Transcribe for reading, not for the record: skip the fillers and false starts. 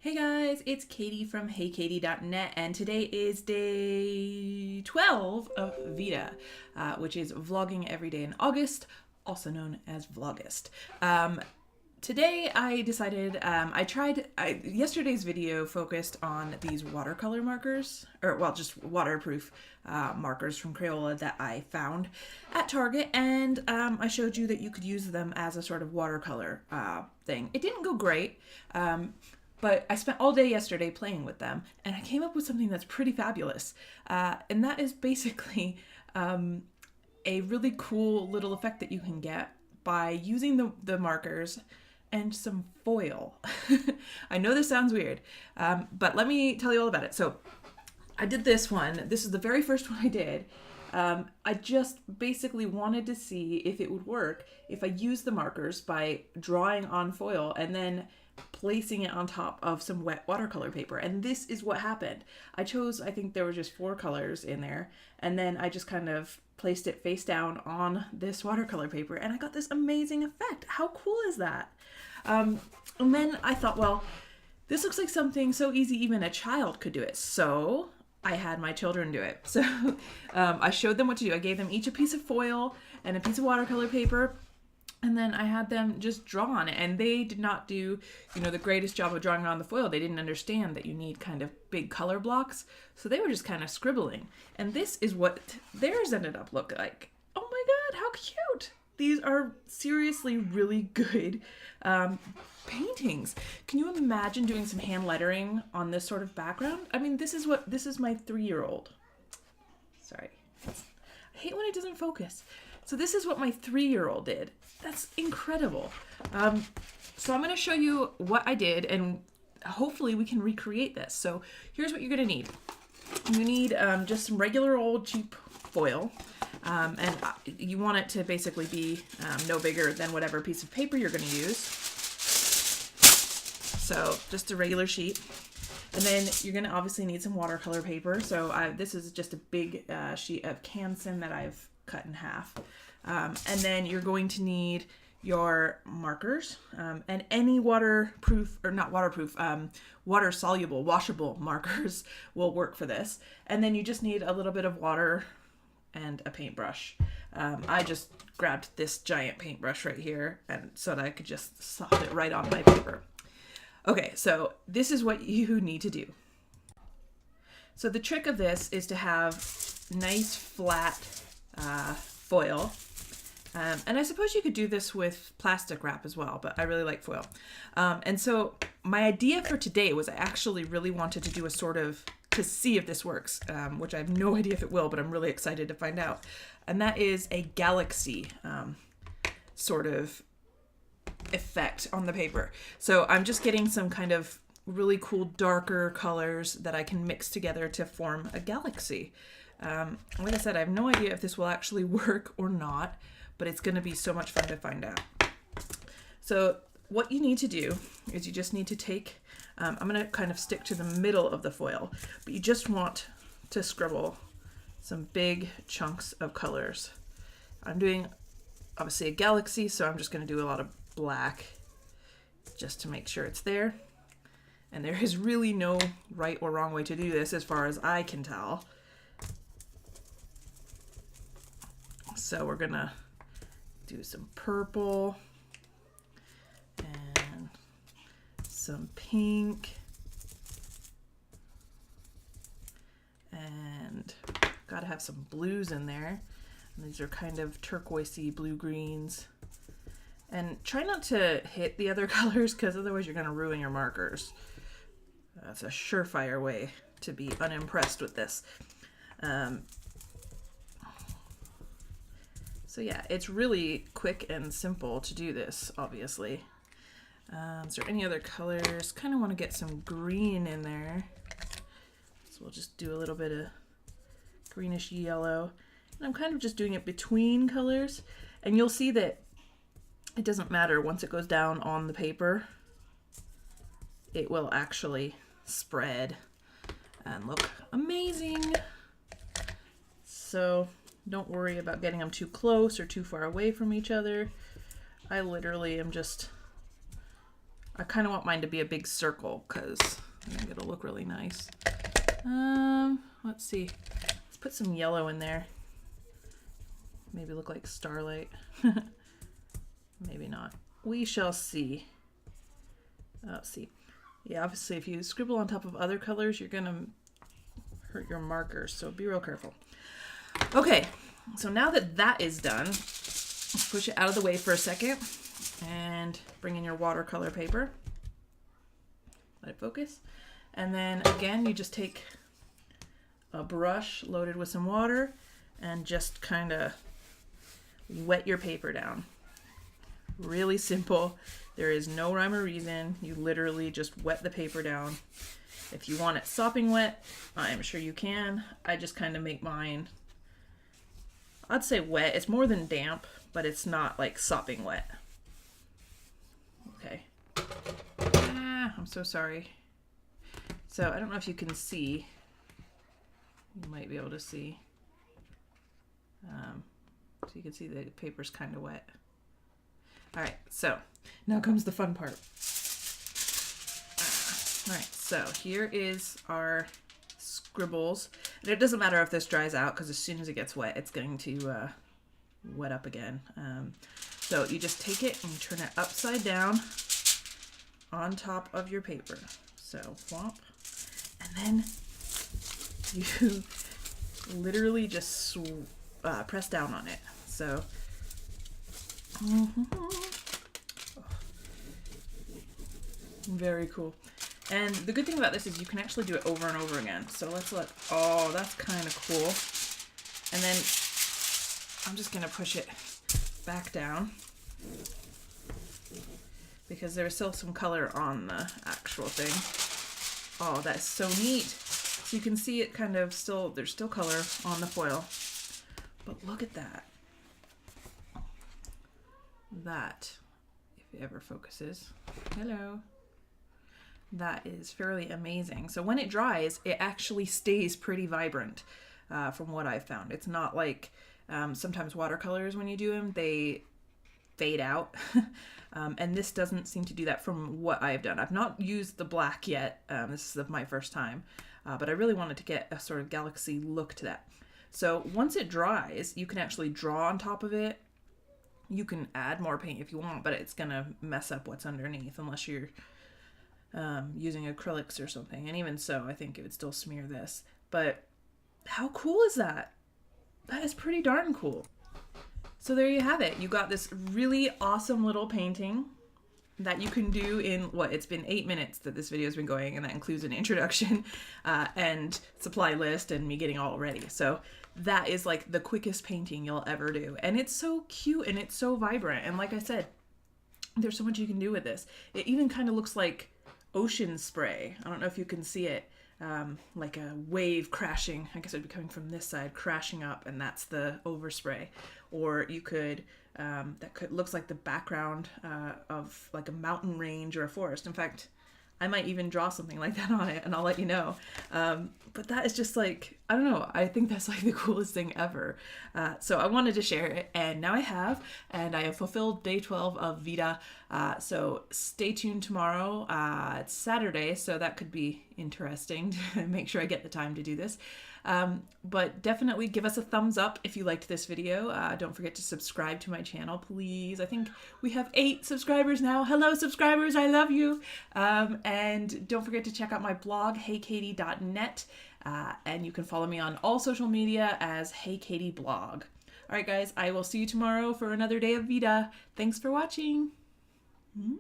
Hey guys, it's Katie from heykatie.net, and today is day 12 of Vita, which is vlogging every day in August, also known as Vlogust. Today I decided, yesterday's video focused on these watercolor markers, or well, just waterproof markers from Crayola that I found at Target, and I showed you that you could use them as a sort of watercolor thing. It didn't go great. But I spent all day yesterday playing with them, and I came up with something that's pretty fabulous. And that is basically a really cool little effect that you can get by using the markers and some foil. I know this sounds weird, but let me tell you all about it. So I did this one. This is the very first one I did. I just basically wanted to see if it would work if I used the markers by drawing on foil and then placing it on top of some wet watercolor paper. And this is what happened. I think there were just 4 colors in there, and then I just kind of placed it face down on this watercolor paper, and I got this amazing effect. How cool is that? And then I thought, well, this looks like something so easy even a child could do it. So I had my children do it. So I showed them what to do. I gave them each a piece of foil and a piece of watercolor paper, and then I had them just draw on it. And they did not do, the greatest job of drawing on the foil. They didn't understand that you need kind of big color blocks. So they were just kind of scribbling. And this is what theirs ended up look like. Oh my God, how cute. These are seriously really good paintings. Can you imagine doing some hand lettering on this sort of background? I mean, this is my 3-year-old. Sorry. I hate when it doesn't focus. So this is what my 3-year-old did. That's incredible. So I'm going to show you what I did, and hopefully we can recreate this. So here's what you're going to need. You need just some regular old cheap foil. And you want it to basically be no bigger than whatever piece of paper you're going to use. So just a regular sheet. And then you're going to obviously need some watercolor paper. So this is just a big sheet of Canson that I've cut in half. And then you're going to need your markers and any waterproof, or not waterproof, water soluble, washable markers will work for this. And then you just need a little bit of water and a paintbrush. I just grabbed this giant paintbrush right here, and so that I could just slap it right on my paper. Okay, so this is what you need to do. So the trick of this is to have nice flat foil. And I suppose you could do this with plastic wrap as well, but I really like foil. And so my idea for today was I actually really wanted to do a sort of, to see if this works, which I have no idea if it will, but I'm really excited to find out. And that is a galaxy sort of effect on the paper. So I'm just getting some kind of really cool darker colors that I can mix together to form a galaxy. Like I said, I have no idea if this will actually work or not, but it's going to be so much fun to find out. So what you need to do is you just need to take, I'm going to kind of stick to the middle of the foil, but you just want to scribble some big chunks of colors. I'm doing obviously a galaxy, so I'm just going to do a lot of black just to make sure it's there. And there is really no right or wrong way to do this as far as I can tell. So we're gonna do some purple and some pink and gotta have some blues in there. And these are kind of turquoisey blue greens. And try not to hit the other colors, because otherwise you're gonna ruin your markers. That's a surefire way to be unimpressed with this. So yeah, it's really quick and simple to do this, obviously. Is there any other colors? Kind of want to get some green in there. So we'll just do a little bit of greenish yellow. And I'm kind of just doing it between colors. And you'll see that it doesn't matter once it goes down on the paper. It will actually spread and look amazing. So don't worry about getting them too close or too far away from each other. I literally am just I kind of want mine to be a big circle because I think it'll look really nice. Let's see. Let's put some yellow in there. Maybe look like starlight. Maybe not. We shall see. Let's see. Yeah, obviously if you scribble on top of other colors, you're going to hurt your markers, so be real careful. Okay, so now that that is done, let's push it out of the way for a second and bring in your watercolor paper. Let it focus. And then again, you just take a brush loaded with some water and just kind of wet your paper down. Really simple. There is no rhyme or reason. You literally just wet the paper down. If you want it sopping wet, I'm sure you can. I just kind of make mine, I'd say wet. It's more than damp, but it's not like sopping wet. Okay. I'm so sorry. So I don't know if you can see. You might be able to see. So you can see the paper's kind of wet. All right, so now comes the fun part. All right, so here is our scribbles. And it doesn't matter if this dries out because as soon as it gets wet, it's going to wet up again. So you just take it and you turn it upside down on top of your paper. So whomp. And then you literally just press down on it. So very cool. And the good thing about this is you can actually do it over and over again. So let's oh, that's kind of cool. And then I'm just going to push it back down because there is still some color on the actual thing. Oh, that's so neat. So you can see it kind of still, there's still color on the foil. But look at that. That, if it ever focuses, hello. That is fairly amazing. So when it dries, it actually stays pretty vibrant from what I've found. It's not like sometimes watercolors, when you do them, they fade out. And this doesn't seem to do that from what I've done. I've not used the black yet. This is my first time. But I really wanted to get a sort of galaxy look to that. So once it dries, you can actually draw on top of it. You can add more paint if you want, but it's going to mess up what's underneath unless you're using acrylics or something. And even so, I think it would still smear this. But how cool is that? That is pretty darn cool. So there you have it. You got this really awesome little painting that you can do in, what, it's been 8 minutes that this video has been going, and that includes an introduction and supply list and me getting all ready. So that is like the quickest painting you'll ever do. And it's so cute and it's so vibrant. And like I said, there's so much you can do with this. It even kind of looks like ocean spray. I don't know if you can see it. Like a wave crashing, I guess it'd be coming from this side, crashing up, and that's the overspray. Or you could, looks like the background of like a mountain range or a forest. In fact, I might even draw something like that on it and I'll let you know. But that is just like, I don't know, I think that's like the coolest thing ever. So I wanted to share it, and now I have fulfilled day 12 of Vita. So stay tuned tomorrow. It's Saturday, so that could be interesting to make sure I get the time to do this. But definitely give us a thumbs up if you liked this video. Don't forget to subscribe to my channel, please. I think we have 8 subscribers now. Hello, subscribers. I love you. And don't forget to check out my blog, heykatie.net. And you can follow me on all social media as heykatieblog. All right, guys, I will see you tomorrow for another day of Vita. Thanks for watching. Mm-hmm.